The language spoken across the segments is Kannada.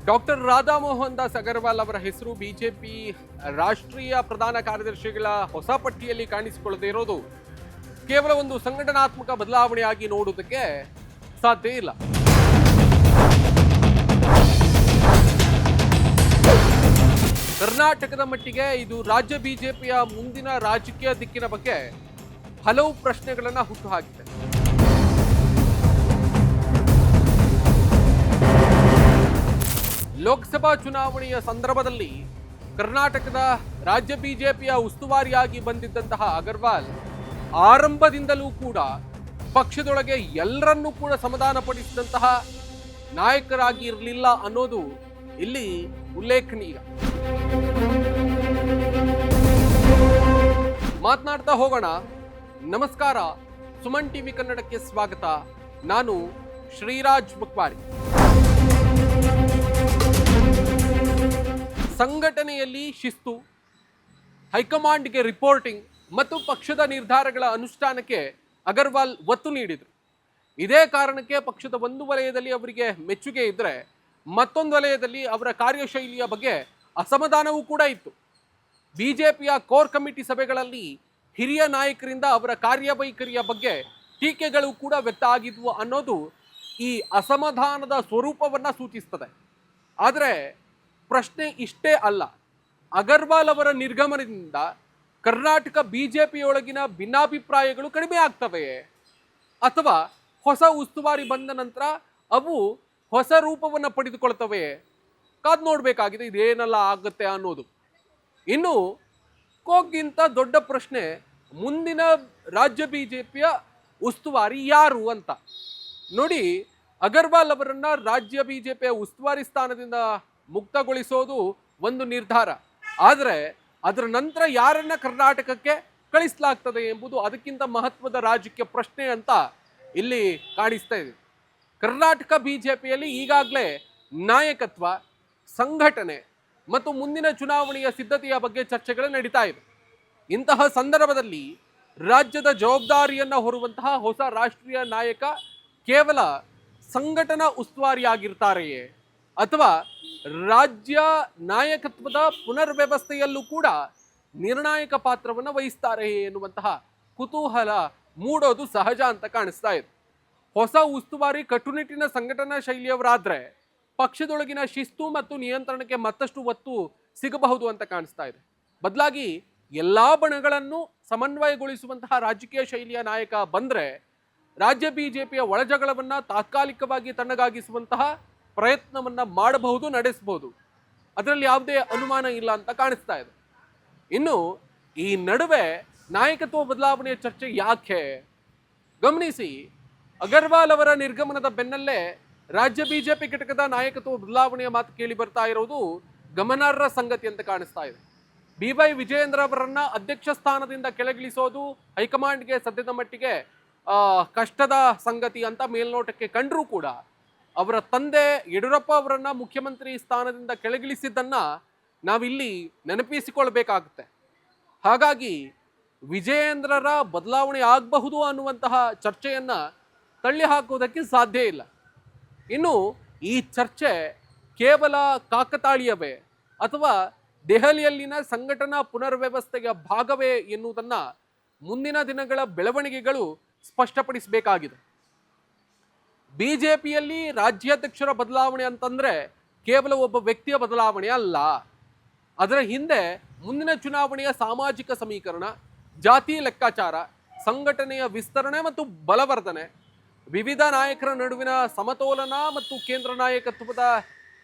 ಡಾಕ್ಟರ್ ರಾಧಾ ಮೋಹನ್ ದಾಸ್ ಅಗರ್ವಾಲ್ ಅವರ ಹೆಸರು ಬಿಜೆಪಿ ರಾಷ್ಟ್ರೀಯ ಪ್ರಧಾನ ಕಾರ್ಯದರ್ಶಿಗಳ ಹೊಸ ಪಟ್ಟಿಯಲ್ಲಿ ಕಾಣಿಸಿಕೊಳ್ಳದೇ ಇರೋದು ಕೇವಲ ಒಂದು ಸಂಘಟನಾತ್ಮಕ ಬದಲಾವಣೆಯಾಗಿ ನೋಡುವುದಕ್ಕೆ ಸಾಧ್ಯ ಇಲ್ಲ. ಕರ್ನಾಟಕದ ಮಟ್ಟಿಗೆ ಇದು ರಾಜ್ಯ ಬಿಜೆಪಿಯ ಮುಂದಿನ ರಾಜಕೀಯ ದಿಕ್ಕಿನ ಬಗ್ಗೆ ಹಲವು ಪ್ರಶ್ನೆಗಳನ್ನ ಹುಟ್ಟುಹಾಕಿದೆ. ಲೋಕಸಭಾ ಚುನಾವಣೆಯ ಸಂದರ್ಭದಲ್ಲಿ ಕರ್ನಾಟಕದ ರಾಜ್ಯ ಬಿಜೆಪಿಯ ಉಸ್ತುವಾರಿಯಾಗಿ ಬಂದಿದ್ದಂತಹ ಅಗರ್ವಾಲ್ ಆರಂಭದಿಂದಲೂ ಕೂಡ ಪಕ್ಷದೊಳಗೆ ಎಲ್ಲರನ್ನೂ ಕೂಡ ಸಮಾಧಾನಪಡಿಸಿದಂತಹ ನಾಯಕರಾಗಿ ಇರಲಿಲ್ಲ ಅನ್ನೋದು ಇಲ್ಲಿ ಉಲ್ಲೇಖನೀಯ. ಮಾತನಾಡ್ತಾ ಹೋಗೋಣ. ನಮಸ್ಕಾರ, ಸುಮನ್ ಟಿವಿ ಕನ್ನಡಕ್ಕೆ ಸ್ವಾಗತ. ನಾನು ಶ್ರೀರಾಜ್ ಬುಕ್ವಾರಿ. ಸಂಘಟನೆಯಲ್ಲಿ ಶಿಸ್ತು, ಹೈಕಮಾಂಡ್ಗೆ ರಿಪೋರ್ಟಿಂಗ್ ಮತ್ತು ಪಕ್ಷದ ನಿರ್ಧಾರಗಳ ಅನುಷ್ಠಾನಕ್ಕೆ ಅಗರ್ವಾಲ್ ಒತ್ತು ನೀಡಿದರು. ಇದೇ ಕಾರಣಕ್ಕೆ ಪಕ್ಷದ ಒಂದು ವಲಯದಲ್ಲಿ ಅವರಿಗೆ ಮೆಚ್ಚುಗೆ ಇದ್ದರೆ ಮತ್ತೊಂದು ವಲಯದಲ್ಲಿ ಅವರ ಕಾರ್ಯಶೈಲಿಯ ಬಗ್ಗೆ ಅಸಮಾಧಾನವೂ ಕೂಡ ಇತ್ತು. ಬಿಜೆಪಿಯ ಕೋರ್ ಕಮಿಟಿ ಸಭೆಗಳಲ್ಲಿ ಹಿರಿಯ ನಾಯಕರಿಂದ ಅವರ ಕಾರ್ಯವೈಖರಿಯ ಬಗ್ಗೆ ಟೀಕೆಗಳು ಕೂಡ ವ್ಯಕ್ತ ಆಗಿದ್ವು ಅನ್ನೋದು ಈ ಅಸಮಾಧಾನದ ಸ್ವರೂಪವನ್ನು ಸೂಚಿಸ್ತದೆ. ಆದರೆ ಪ್ರಶ್ನೆ ಇಷ್ಟೇ ಅಲ್ಲ, ಅಗರ್ವಾಲ್ ಅವರ ನಿರ್ಗಮನದಿಂದ ಕರ್ನಾಟಕ ಬಿಜೆಪಿಯೊಳಗಿನ ಭಿನ್ನಾಭಿಪ್ರಾಯಗಳು ಕಡಿಮೆ ಆಗ್ತವೆಯೇ, ಅಥವಾ ಹೊಸ ಉಸ್ತುವಾರಿ ಬಂದ ನಂತರ ಅವು ಹೊಸ ರೂಪವನ್ನು ಪಡೆದುಕೊಳ್ತವೆಯೇ? ಕಾದು ನೋಡಬೇಕಾಗಿದೆ ಇದೇನೆಲ್ಲ ಆಗುತ್ತೆ ಅನ್ನೋದು. ಇನ್ನು ಕೋಗಿಂತ ದೊಡ್ಡ ಪ್ರಶ್ನೆ, ಮುಂದಿನ ರಾಜ್ಯ ಬಿಜೆಪಿಯ ಉಸ್ತುವಾರಿ ಯಾರು ಅಂತ. ನೋಡಿ, ಅಗರ್ವಾಲ್ ಅವರನ್ನ ರಾಜ್ಯ ಬಿಜೆಪಿಯ ಉಸ್ತುವಾರಿ ಸ್ಥಾನದಿಂದ ಮುಕ್ತಗೊಳಿಸೋದು ಒಂದು ನಿರ್ಧಾರ. ಆದರೆ ಅದರ ನಂತರ ಯಾರನ್ನ ಕರ್ನಾಟಕಕ್ಕೆ ಕಳಿಸಲಾಗ್ತದೆ ಎಂಬುದು ಅದಕ್ಕಿಂತ ಮಹತ್ವದ ರಾಜಕೀಯ ಪ್ರಶ್ನೆ ಅಂತ ಇಲ್ಲಿ ಕಾಣಿಸ್ತಾ ಇದೆ. ಕರ್ನಾಟಕ ಬಿಜೆಪಿಯಲ್ಲಿ ಈಗಾಗಲೇ ನಾಯಕತ್ವ, ಸಂಘಟನೆ ಮತ್ತು ಮುಂದಿನ ಚುನಾವಣೆಯ ಸಿದ್ಧತೆಯ ಬಗ್ಗೆ ಚರ್ಚೆಗಳು ನಡೀತಾ ಇವೆ. ಇಂತಹ ಸಂದರ್ಭದಲ್ಲಿ ರಾಜ್ಯದ ಜವಾಬ್ದಾರಿಯನ್ನು ಹೊರುವಂತಹ ಹೊಸ ರಾಷ್ಟ್ರೀಯ ನಾಯಕ ಕೇವಲ ಸಂಘಟನಾ ಉಸ್ತುವಾರಿಯಾಗಿರ್ತಾರೆಯೇ, ಅಥವಾ ರಾಜ್ಯ ನಾಯಕತ್ವದ ಪುನರ್ವ್ಯವಸ್ಥೆಯಲ್ಲೂ ಕೂಡ ನಿರ್ಣಾಯಕ ಪಾತ್ರವನ್ನು ವಹಿಸ್ತಾರೆಯೇ ಎನ್ನುವಂತಹ ಕುತೂಹಲ ಮೂಡೋದು ಸಹಜ ಅಂತ ಕಾಣಿಸ್ತಾ ಇದೆ. ಹೊಸ ಉಸ್ತುವಾರಿ ಕಟ್ಟುನಿಟ್ಟಿನ ಸಂಘಟನಾ ಶೈಲಿಯವರಾದ್ರೆ ಪಕ್ಷದೊಳಗಿನ ಶಿಸ್ತು ಮತ್ತು ನಿಯಂತ್ರಣಕ್ಕೆ ಮತ್ತಷ್ಟು ಒತ್ತು ಸಿಗಬಹುದು ಅಂತ ಕಾಣಿಸ್ತಾ ಇದೆ. ಬದಲಾಗಿ ಎಲ್ಲಾ ಬಣಗಳನ್ನು ಸಮನ್ವಯಗೊಳಿಸುವಂತಹ ರಾಜಕೀಯ ಶೈಲಿಯ ನಾಯಕ ಬಂದ್ರೆ ರಾಜ್ಯ ಬಿಜೆಪಿಯ ಒಳಜಗಳವನ್ನ ತಾತ್ಕಾಲಿಕವಾಗಿ ತಣ್ಣಗಾಗಿಸುವಂತಹ ಪ್ರಯತ್ನವನ್ನ ಮಾಡಬಹುದು, ನಡೆಸಬಹುದು. ಅದರಲ್ಲಿ ಯಾವುದೇ ಅನುಮಾನ ಇಲ್ಲ ಅಂತ ಕಾಣಿಸ್ತಾ ಇದೆ. ಇನ್ನು ಈ ನಡುವೆ ನಾಯಕತ್ವ ಬದಲಾವಣೆಯ ಚರ್ಚೆ ಯಾಕೆ? ಗಮನಿಸಿ, ಅಗರ್ವಾಲ್ ಅವರ ನಿರ್ಗಮನದ ಬೆನ್ನಲ್ಲೇ ರಾಜ್ಯ ಬಿಜೆಪಿ ಘಟಕದ ನಾಯಕತ್ವ ಬದಲಾವಣೆಯ ಮಾತು ಕೇಳಿ ಬರ್ತಾ ಇರೋದು ಗಮನಾರ್ಹ ಸಂಗತಿ ಅಂತ ಕಾಣಿಸ್ತಾ ಇದೆ. BY ವಿಜಯೇಂದ್ರ ಅವರನ್ನ ಅಧ್ಯಕ್ಷ ಸ್ಥಾನದಿಂದ ಕೆಳಗಿಳಿಸೋದು ಹೈಕಮಾಂಡ್ಗೆ ಸದ್ಯದ ಮಟ್ಟಿಗೆ ಕಷ್ಟದ ಸಂಗತಿ ಅಂತ ಮೇಲ್ನೋಟಕ್ಕೆ ಕಂಡರೂ ಕೂಡ ಅವರ ತಂದೆ ಯಡಿಯೂರಪ್ಪ ಅವರನ್ನ ಮುಖ್ಯಮಂತ್ರಿ ಸ್ಥಾನದಿಂದ ಕೆಳಗಿಳಿಸಿದ್ದನ್ನ ನಾವಿಲ್ಲಿ ನೆನಪಿಸಿಕೊಳ್ಬೇಕಾಗುತ್ತೆ. ಹಾಗಾಗಿ ವಿಜಯೇಂದ್ರರ ಬದಲಾವಣೆ ಆಗಬಹುದು ಅನ್ನುವಂತಹ ಚರ್ಚೆಯನ್ನ ತಳ್ಳಿ ಹಾಕುವುದಕ್ಕೆ ಸಾಧ್ಯ ಇಲ್ಲ. ಇನ್ನು ಈ ಚರ್ಚೆ ಕೇವಲ ಕಾಕತಾಳೀಯವೇ ಅಥವಾ ದೆಹಲಿಯಲ್ಲಿನ ಸಂಘಟನಾ ಪುನರ್ವ್ಯವಸ್ಥೆಯ ಭಾಗವೇ ಎನ್ನುವುದನ್ನು ಮುಂದಿನ ದಿನಗಳ ಬೆಳವಣಿಗೆಗಳು ಸ್ಪಷ್ಟಪಡಿಸಬೇಕಾಗಿದೆ. ಬಿಜೆಪಿಯಲ್ಲಿ ರಾಜ್ಯಾಧ್ಯಕ್ಷರ ಬದಲಾವಣೆ ಅಂತಂದ್ರೆ ಕೇವಲ ಒಬ್ಬ ವ್ಯಕ್ತಿಯ ಬದಲಾವಣೆ ಅಲ್ಲ. ಅದರ ಹಿಂದೆ ಮುಂದಿನ ಚುನಾವಣೆಯ ಸಾಮಾಜಿಕ ಸಮೀಕರಣ, ಜಾತಿ ಲೆಕ್ಕಾಚಾರ, ಸಂಘಟನೆಯ ವಿಸ್ತರಣೆ ಮತ್ತು ಬಲವರ್ಧನೆ, ವಿವಿಧ ನಾಯಕರ ನಡುವಿನ ಸಮತೋಲನ ಮತ್ತು ಕೇಂದ್ರ ನಾಯಕತ್ವದ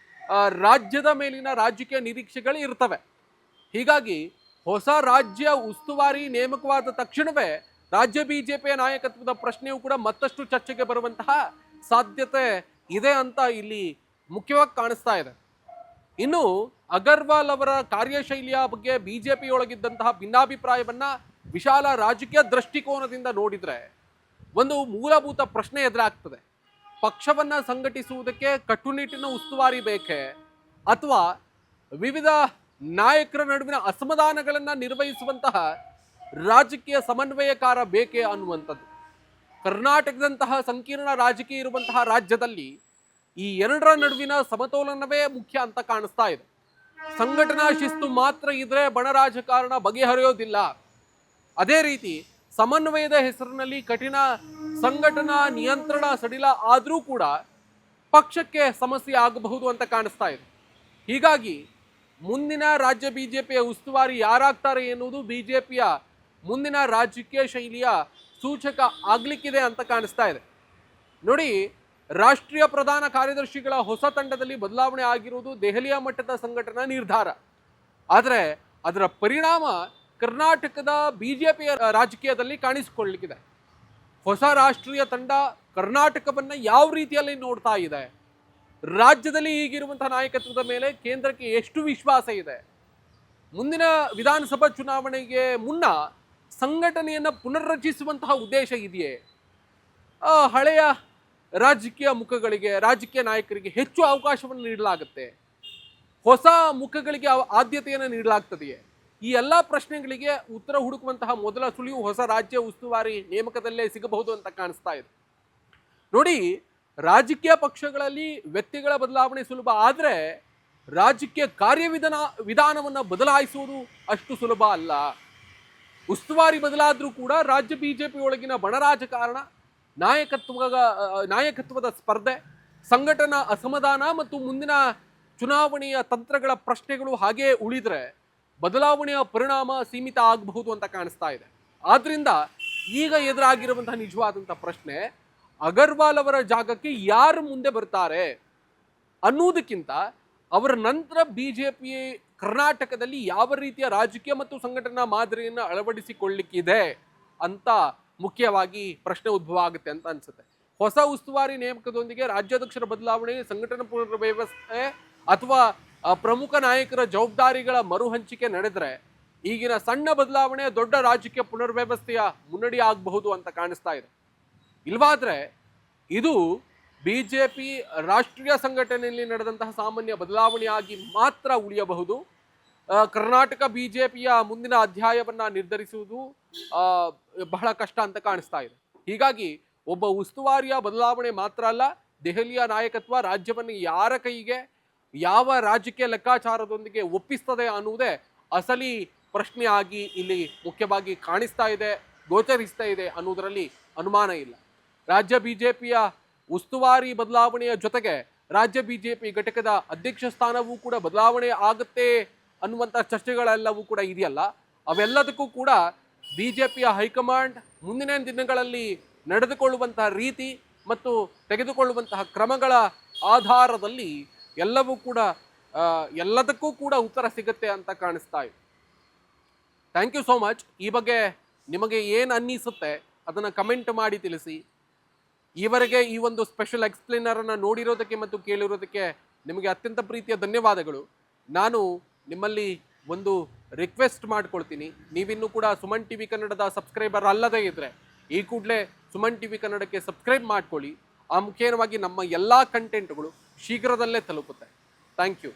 ರಾಜ್ಯದ ಮೇಲಿನ ರಾಜಕೀಯ ನಿರೀಕ್ಷೆಗಳು ಇರ್ತವೆ. ಹೀಗಾಗಿ ಹೊಸ ರಾಜ್ಯ ಉಸ್ತುವಾರಿ ನೇಮಕವಾದ ತಕ್ಷಣವೇ ರಾಜ್ಯ ಬಿಜೆಪಿಯ ನಾಯಕತ್ವದ ಪ್ರಶ್ನೆಯೂ ಕೂಡ ಮತ್ತಷ್ಟು ಚರ್ಚೆಗೆ ಬರುವಂತಹ ಸಾಧ್ಯತೆ ಇದೆ ಅಂತ ಇಲ್ಲಿ ಮುಖ್ಯವಾಗಿ ಕಾಣಿಸ್ತಾ ಇದೆ. ಇನ್ನು ಅಗರ್ವಾಲ್ ಅವರ ಕಾರ್ಯಶೈಲಿಯ ಬಗ್ಗೆ ಬಿಜೆಪಿಯೊಳಗಿದ್ದಂತಹ ಭಿನ್ನಾಭಿಪ್ರಾಯವನ್ನ ವಿಶಾಲ ರಾಜಕೀಯ ದೃಷ್ಟಿಕೋನದಿಂದ ನೋಡಿದ್ರೆ ಒಂದು ಮೂಲಭೂತ ಪ್ರಶ್ನೆ ಎದುರಾಗ್ತದೆ. ಪಕ್ಷವನ್ನ ಸಂಘಟಿಸುವುದಕ್ಕೆ ಕಟ್ಟುನಿಟ್ಟಿನ ಉಸ್ತುವಾರಿ ಬೇಕೇ, ಅಥವಾ ವಿವಿಧ ನಾಯಕರ ನಡುವಿನ ಅಸಮಾಧಾನಗಳನ್ನು ನಿರ್ವಹಿಸುವಂತಹ ರಾಜಕೀಯ ಸಮನ್ವಯಕಾರ ಬೇಕೇ ಅನ್ನುವಂಥದ್ದು. ಕರ್ನಾಟಕದಂತಹ ಸಂಕೀರ್ಣ ರಾಜಕೀಯ ಇರುವಂತಹ ರಾಜ್ಯದಲ್ಲಿ ಈ ಎರಡರ ನಡುವಿನ ಸಮತೋಲನವೇ ಮುಖ್ಯ ಅಂತ ಕಾಣಿಸ್ತಾ ಇದೆ. ಸಂಘಟನಾ ಶಿಸ್ತು ಮಾತ್ರ ಇದ್ರೆ ಬಣ ರಾಜಕಾರಣ ಬಗೆಹರಿಯೋದಿಲ್ಲ. ಅದೇ ರೀತಿ ಸಮನ್ವಯದ ಹೆಸರಿನಲ್ಲಿ ಕಠಿಣ ಸಂಘಟನಾ ನಿಯಂತ್ರಣ ಸಡಿಲ ಆದರೂ ಕೂಡ ಪಕ್ಷಕ್ಕೆ ಸಮಸ್ಯೆ ಆಗಬಹುದು ಅಂತ ಕಾಣಿಸ್ತಾ ಇದೆ. ಹೀಗಾಗಿ ಮುಂದಿನ ರಾಜ್ಯ ಬಿಜೆಪಿಯ ಉಸ್ತುವಾರಿ ಯಾರಾಗ್ತಾರೆ ಎನ್ನುವುದು ಬಿಜೆಪಿಯ ಮುಂದಿನ ರಾಜಕೀಯ ಶೈಲಿಯ ಸೂಚಕ ಆಗ್ಲಿಕ್ಕಿದೆ ಅಂತ ಕಾಣಿಸ್ತಾ ಇದೆ. ನೋಡಿ, ರಾಷ್ಟ್ರೀಯ ಪ್ರಧಾನ ಕಾರ್ಯದರ್ಶಿಗಳ ಹೊಸ ತಂಡದಲ್ಲಿ ಬದಲಾವಣೆ ಆಗಿರುವುದು ದೆಹಲಿಯ ಮಟ್ಟದ ಸಂಘಟನಾ ನಿರ್ಧಾರ. ಆದರೆ ಅದರ ಪರಿಣಾಮ ಕರ್ನಾಟಕದ ಬಿಜೆಪಿಯ ರಾಜಕೀಯದಲ್ಲಿ ಕಾಣಿಸಿಕೊಳ್ಳಲಿಕ್ಕಿದೆ. ಹೊಸ ರಾಷ್ಟ್ರೀಯ ತಂಡ ಕರ್ನಾಟಕವನ್ನ ಯಾವ ರೀತಿಯಲ್ಲಿ ನೋಡ್ತಾ ಇದೆ, ರಾಜ್ಯದಲ್ಲಿ ಈಗಿರುವಂತಹ ನಾಯಕತ್ವದ ಮೇಲೆ ಕೇಂದ್ರಕ್ಕೆ ಎಷ್ಟು ವಿಶ್ವಾಸ ಇದೆ, ಮುಂದಿನ ವಿಧಾನಸಭಾ ಚುನಾವಣೆಗೆ ಮುನ್ನ ಸಂಘಟನೆಯನ್ನ ಪುನರ್ರಚಿಸುವಂತಹ ಉದ್ದೇಶ ಇದೆಯೇ, ಹಳೆಯ ರಾಜಕೀಯ ಮುಖಗಳಿಗೆ, ರಾಜಕೀಯ ನಾಯಕರಿಗೆ ಹೆಚ್ಚು ಅವಕಾಶವನ್ನು ನೀಡಲಾಗುತ್ತೆ, ಹೊಸ ಮುಖಗಳಿಗೆ ಆದ್ಯತೆಯನ್ನು ನೀಡಲಾಗ್ತದೆಯೇ? ಈ ಎಲ್ಲ ಪ್ರಶ್ನೆಗಳಿಗೆ ಉತ್ತರ ಹುಡುಕುವಂತಹ ಮೊದಲ ಸುಳಿವು ಹೊಸ ರಾಜ್ಯ ಉಸ್ತುವಾರಿ ನೇಮಕದಲ್ಲೇ ಸಿಗಬಹುದು ಅಂತ ಕಾಣಿಸ್ತಾ ಇದೆ. ನೋಡಿ, ರಾಜಕೀಯ ಪಕ್ಷಗಳಲ್ಲಿ ವ್ಯಕ್ತಿಗಳ ಬದಲಾವಣೆ ಸುಲಭ, ಆದರೆ ರಾಜಕೀಯ ವಿಧಾನವನ್ನು ಬದಲಾಯಿಸುವುದು ಅಷ್ಟು ಸುಲಭ ಅಲ್ಲ. ಉಸ್ತುವಾರಿ ಬದಲಾದರೂ ಕೂಡ ರಾಜ್ಯ ಬಿಜೆಪಿ ಒಳಗಿನ ಬಣ ರಾಜಕಾರಣ, ನಾಯಕತ್ವದ ಸ್ಪರ್ಧೆ, ಸಂಘಟನಾ ಅಸಮಾಧಾನ ಮತ್ತು ಮುಂದಿನ ಚುನಾವಣೆಯ ತಂತ್ರಗಳ ಪ್ರಶ್ನೆಗಳು ಹಾಗೇ ಉಳಿದ್ರೆ ಬದಲಾವಣೆಯ ಪರಿಣಾಮ ಸೀಮಿತ ಆಗಬಹುದು ಅಂತ ಕಾಣಿಸ್ತಾ ಇದೆ. ಆದ್ರಿಂದ ಈಗ ಎದುರಾಗಿರುವಂತಹ ನಿಜವಾದಂತಹ ಪ್ರಶ್ನೆ, ಅಗರ್ವಾಲ್ ಅವರ ಜಾಗಕ್ಕೆ ಯಾರು ಮುಂದೆ ಬರ್ತಾರೆ ಅನ್ನೋದಕ್ಕಿಂತ ಅವರ ನಂತರ ಬಿಜೆಪಿ ಕರ್ನಾಟಕದಲ್ಲಿ ಯಾವ ರೀತಿಯ ರಾಜಕೀಯ ಮತ್ತು ಸಂಘಟನಾ ಮಾದರಿಯನ್ನು ಅಳವಡಿಸಿಕೊಳ್ಳಿಕ್ಕಿದೆ ಅಂತ ಮುಖ್ಯವಾಗಿ ಪ್ರಶ್ನೆ ಉದ್ಭವ ಆಗುತ್ತೆ ಅಂತ ಅನ್ಸುತ್ತೆ. ಹೊಸ ಉಸ್ತುವಾರಿ ನೇಮಕದೊಂದಿಗೆ ರಾಜ್ಯಾಧ್ಯಕ್ಷರ ಬದಲಾವಣೆ, ಸಂಘಟನಾ ಪುನರ್ವ್ಯವಸ್ಥೆ ಅಥವಾ ಪ್ರಮುಖ ನಾಯಕರ ಜವಾಬ್ದಾರಿಗಳ ಮರುಹಂಚಿಕೆ ನಡೆದ್ರೆ ಈಗಿನ ಸಣ್ಣ ಬದಲಾವಣೆ ದೊಡ್ಡ ರಾಜಕೀಯ ಪುನರ್ವ್ಯವಸ್ಥೆಯ ಮುನ್ನಡಿ ಆಗಬಹುದು ಅಂತ ಕಾಣಿಸ್ತಾ ಇದೆ. ಇಲ್ವಾದ್ರೆ ಇದು ಬಿಜೆಪಿ ರಾಷ್ಟ್ರೀಯ ಸಂಘಟನೆಯಲ್ಲಿ ನಡೆದಂತಹ ಸಾಮಾನ್ಯ ಬದಲಾವಣೆಯಾಗಿ ಮಾತ್ರ ಉಳಿಯಬಹುದು. ಕರ್ನಾಟಕ ಬಿಜೆಪಿಯ ಮುಂದಿನ ಅಧ್ಯಾಯವನ್ನ ನಿರ್ಧರಿಸುವುದು ಬಹಳ ಕಷ್ಟ ಅಂತ ಕಾಣಿಸ್ತಾ ಇದೆ. ಹೀಗಾಗಿ ಒಬ್ಬ ಉಸ್ತುವಾರಿಯ ಬದಲಾವಣೆ ಮಾತ್ರ ಅಲ್ಲ, ದೆಹಲಿಯ ನಾಯಕತ್ವ ರಾಜ್ಯವನ್ನು ಯಾರ ಕೈಗೆ, ಯಾವ ರಾಜಕೀಯ ಲೆಕ್ಕಾಚಾರದೊಂದಿಗೆ ಒಪ್ಪಿಸ್ತದೆ ಅನ್ನುವುದೇ ಅಸಲಿ ಪ್ರಶ್ನೆ ಆಗಿ ಇಲ್ಲಿ ಮುಖ್ಯವಾಗಿ ಕಾಣಿಸ್ತಾ ಇದೆ, ಗೋಚರಿಸ್ತಾ ಇದೆ ಅನ್ನುವುದರಲ್ಲಿ ಅನುಮಾನ ಇಲ್ಲ. ರಾಜ್ಯ ಬಿಜೆಪಿಯ ಉಸ್ತುವಾರಿ ಬದಲಾವಣೆಯ ಜೊತೆಗೆ ರಾಜ್ಯ ಬಿಜೆಪಿ ಘಟಕದ ಅಧ್ಯಕ್ಷ ಸ್ಥಾನವೂ ಕೂಡ ಬದಲಾವಣೆ ಆಗುತ್ತೆ ಅನ್ನುವಂಥ ಚರ್ಚೆಗಳೆಲ್ಲವೂ ಕೂಡ ಇದೆಯಲ್ಲ, ಅವೆಲ್ಲದಕ್ಕೂ ಕೂಡ ಬಿಜೆಪಿಯ ಹೈಕಮಾಂಡ್ ಮುಂದಿನ ದಿನಗಳಲ್ಲಿ ನಡೆದುಕೊಳ್ಳುವಂತಹ ರೀತಿ ಮತ್ತು ತೆಗೆದುಕೊಳ್ಳುವಂತಹ ಕ್ರಮಗಳ ಆಧಾರದಲ್ಲಿ ಎಲ್ಲದಕ್ಕೂ ಕೂಡ ಉತ್ತರ ಸಿಗುತ್ತೆ ಅಂತ ಕಾಣಿಸ್ತಾ ಇದೆ. Thank you so much. ಈ ಬಗ್ಗೆ ನಿಮಗೆ ಏನು ಅನ್ನಿಸುತ್ತೆ ಅದನ್ನು ಕಮೆಂಟ್ ಮಾಡಿ ತಿಳಿಸಿ. ಈವರೆಗೆ ಈ ಒಂದು ಸ್ಪೆಷಲ್ ಎಕ್ಸ್ಪ್ಲೇನರನ್ನು ನೋಡಿರೋದಕ್ಕೆ ಮತ್ತು ಕೇಳಿರೋದಕ್ಕೆ ನಿಮಗೆ ಅತ್ಯಂತ ಪ್ರೀತಿಯ ಧನ್ಯವಾದಗಳು. ನಾನು ನಿಮ್ಮಲ್ಲಿ ಒಂದು ರಿಕ್ವೆಸ್ಟ್ ಮಾಡ್ಕೊಳ್ತೀನಿ, ನೀವಿನ್ನೂ ಕೂಡ ಸುಮನ್ ಟಿವಿ ಕನ್ನಡದ ಸಬ್ಸ್ಕ್ರೈಬರ್ ಅಲ್ಲದೇ ಇದ್ದರೆ ಈ ಕೂಡಲೇ ಸುಮನ್ ಟಿವಿ ಕನ್ನಡಕ್ಕೆ ಸಬ್ಸ್ಕ್ರೈಬ್ ಮಾಡ್ಕೊಳ್ಳಿ. ಆ ಮುಖೇನವಾಗಿ ನಮ್ಮ ಎಲ್ಲ ಕಂಟೆಂಟ್ಗಳು ಶೀಘ್ರದಲ್ಲೇ ತಲುಪುತ್ತೆ. Thank you.